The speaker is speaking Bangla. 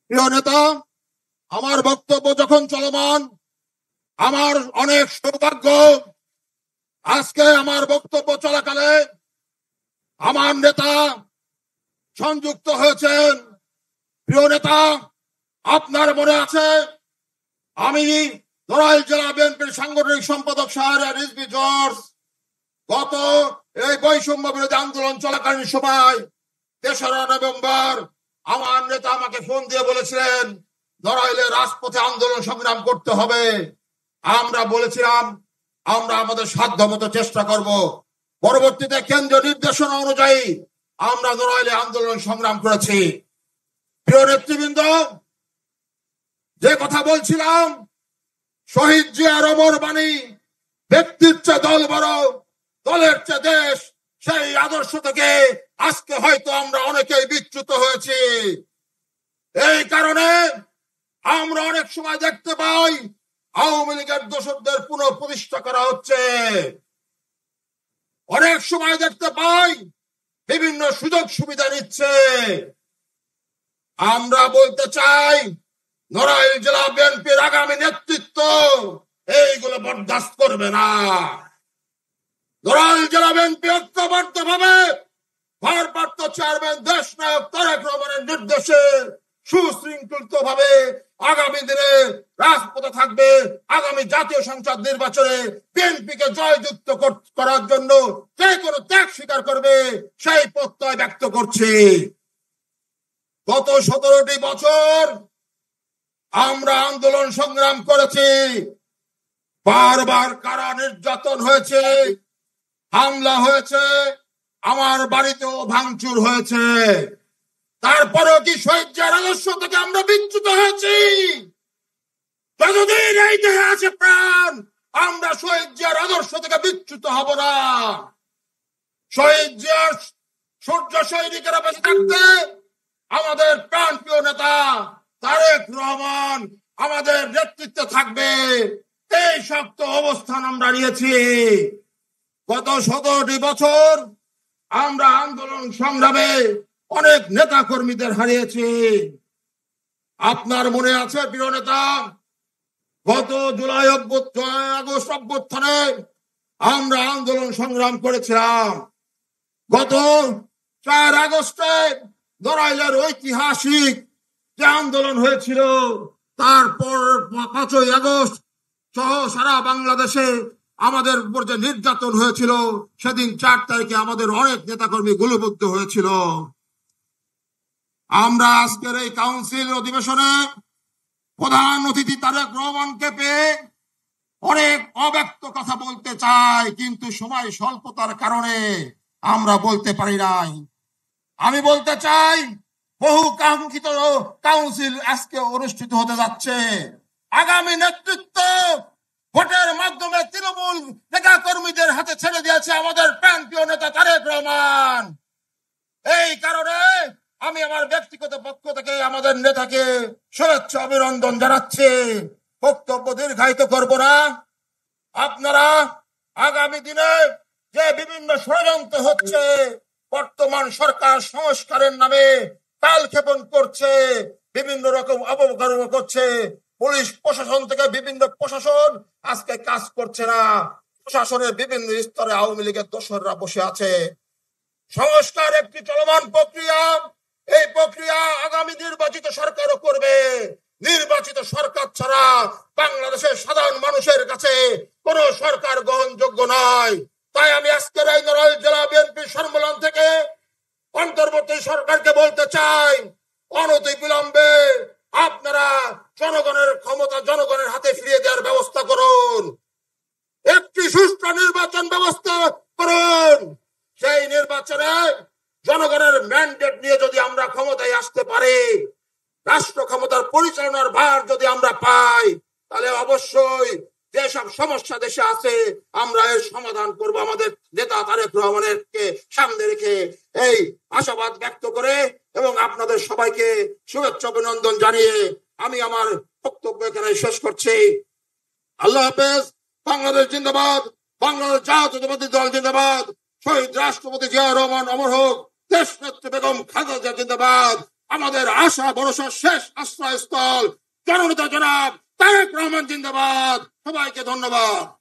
প্রিয় নেতা, আমার বক্তব্য যখন চলমান, আমার অনেক সৌভাগ্য আজকে আমার বক্তব্য চলাকালে আমার নেতা সংযুক্ত হয়েছেন। প্রিয় নেতা, আপনার মনে আছে আমি নড়াইল জেলা বিএনপির সাংগঠনিক সম্পাদক শাহরিয়ার রিজভী জর্জ গত এই বৈষম্য বিরোধী আন্দোলন চলাকালীন সময় ৩রা নভেম্বর আমার নেতা আমাকে ফোন দিয়ে বলেছিলেন নড়াইলে রাজপথে আন্দোলন সংগ্রাম করতে হবে। আমরা বলেছিলাম আমরা আমাদের সাধ্যমতো চেষ্টা করব। পরবর্তীতে কেন্দ্রীয় নির্দেশনা অনুযায়ী আমরা নড়াইলে আন্দোলন সংগ্রাম করেছি। প্রিয় নেতৃবৃন্দ, যে কথা বলছিলাম, শহীদ জিয়ার অমর বাণী, ব্যক্তির চেয়ে দল বড়, দলের চেয়ে দেশ, সেই আদর্শ থেকে আজকে হয়তো আমরা অনেকেই বিচ্যুত হয়েছি। এই কারণে আমরা অনেক সময় দেখতে পাই আওয়ামী লীগের দোষরদের পুনঃপ্রতিষ্ঠা করা হচ্ছে। অনেক সময় দেখতে পাই বিভিন্ন সুযোগ সুবিধা নিচ্ছে। আমরা বলতে চাই নড়াইল জেলা বিএনপির আগামী নেতৃত্ব এইগুলো বরদাস্ত করবে না। নড়াইল জেলা বিএনপি ঐক্যবদ্ধভাবে ভারপ্রাপ্ত চেয়ারম্যান দেশনায়ক তারেক রহমানের নির্দেশে সুশৃঙ্খলিত ভাবে আগামী দিনে রাজপথে থাকবে। আগামী জাতীয় সংসদ নির্বাচনে বিএনপিকে জয়যুক্ত করার জন্য যে কোনো ত্যাগ স্বীকার করবে, সেই প্রত্যয় ব্যক্ত করছি। গত 17টি বছর আমরা আন্দোলন সংগ্রাম করেছি, বারবার কারা নির্যাতন হয়েছে, হামলা হয়েছে, আমার বাড়িতেও ভাঙচুর হয়েছে। তারপরেও কি শহীদ জিয়ার আদর্শ থেকে আমরা বিচ্যুত হয়েছি? যতদিন এই দেহে আছে প্রাণ, আমরা শহীদ জিয়ার আদর্শ থেকে বিচ্যুত হব না। শহীদ জিয়ার সূর্য সৈনিকেরা বেঁচে থাকতে আমাদের প্রাণপ্রিয় নেতা তারেক রহমান আমাদের নেতৃত্বে থাকবে, এই শক্ত অবস্থান আমরা নিয়েছি। গত 17টি বছর আমরা আন্দোলন সংগ্রামে অনেক নেতা কর্মীদের হারিয়েছি। আপনার মনে আছে প্রিয় নেতা, গত জুলাই আগস্ট অভ্যুত্থানে আমরা আন্দোলন সংগ্রাম করেছিলাম। গত 4 আগস্টে নড়াইলের ঐতিহাসিক যে আন্দোলন হয়েছিল, তারপর 5ই আগস্ট সহ সারা বাংলাদেশে আমাদের উপর যে নির্যাতন হয়েছিল, সেদিন 4 তারিখে আমাদের অনেক নেতাকর্মী গুলিবিদ্ধ হয়েছিল। আমরা আজকের এই কাউন্সিল অধিবেশনে প্রধান অতিথি তারেক রহমানকে পেয়ে অনেক অব্যক্ত কথা বলতে চাই, কিন্তু সময় স্বল্পতার কারণে আমরা বলতে পারি নাই। আমি বলতে চাই, বহু কাঙ্ক্ষিত কাউন্সিল আজকে অনুষ্ঠিত হতে যাচ্ছে। আগামী নেতৃত্ব ভোটের মাধ্যমে তৃণমূল নেতা কর্মীদের হাতে ছেড়ে দিয়েছে আমাদের প্রাণপ্রিয় নেতা তারেক রহমান। এই কারণে আমি আমার ব্যক্তিগত পক্ষ থেকে আমাদের নেতাকে শুভেচ্ছা অভিনন্দন জানাচ্ছি। বক্তব্য দীর্ঘায়িত করব না। আপনারা আগামী দিনে যে বিভিন্ন ষড়যন্ত্র হচ্ছে, বর্তমান সরকার সংস্কারের নামে কালক্ষেপণ করছে, বিভিন্ন রকম অপকর্ম করছে, পুলিশ প্রশাসন থেকে বিভিন্ন প্রশাসন আজকে কাজ করছে না। প্রশাসনের বিভিন্ন স্তরে আওয়ামী লীগের দোসররা বসে আছে। সংস্কার একটি চলমান প্রক্রিয়া। এই প্রক্রিয়া আগামী নির্বাচিত সরকারও করবে। নির্বাচিত সরকার ছাড়া বাংলাদেশের সাধারণ মানুষের কাছে কোন সরকার গ্রহণযোগ্য নয়। তাই আমি আজকের এই নড়াইল জেলা বিএনপি সম্মেলন থেকে অন্তর্বর্তী সরকারকে বলতে চাই, অনতিবিলম্বে আপনারা জনগণের ক্ষমতা জনগণের হাতে ফিরিয়ে দেওয়ার ব্যবস্থা করুন। একটি সুষ্ঠু নির্বাচন ব্যবস্থা করুন। সেই নির্বাচনে জনগণের ম্যান্ডেট নিয়ে যদি আমরা ক্ষমতায় আসতে পারি, রাষ্ট্র ক্ষমতার পরিচালনার ভার যদি আমরা পাই, তাহলে অবশ্যই যেসব সমস্যা দেশে আছে আমরা এর সমাধান করব আমাদের নেতা তারেক রহমানকে সামনে রেখে। এই আশাবাদ ব্যক্ত করে এবং আপনাদের সবাইকে শুভেচ্ছা অভিনন্দন জানিয়ে আমি আমার বক্তব্য এখানে শেষ করছি। আল্লাহ হাফেজ। বাংলাদেশ জিন্দাবাদ। বাংলাদেশ জাতীয়তাবাদী দল জিন্দাবাদ। শহীদ রাষ্ট্রপতি জিয়া রহমান অমর হোক। দেশনেত্রী বেগম খালেদা জিয়া জিন্দাবাদ। আমাদের আশা ভরসা শেষ আশ্রয়স্থল জননেতা জনাব তারেক রহমান জিন্দাবাদ। সবাইকে ধন্যবাদ।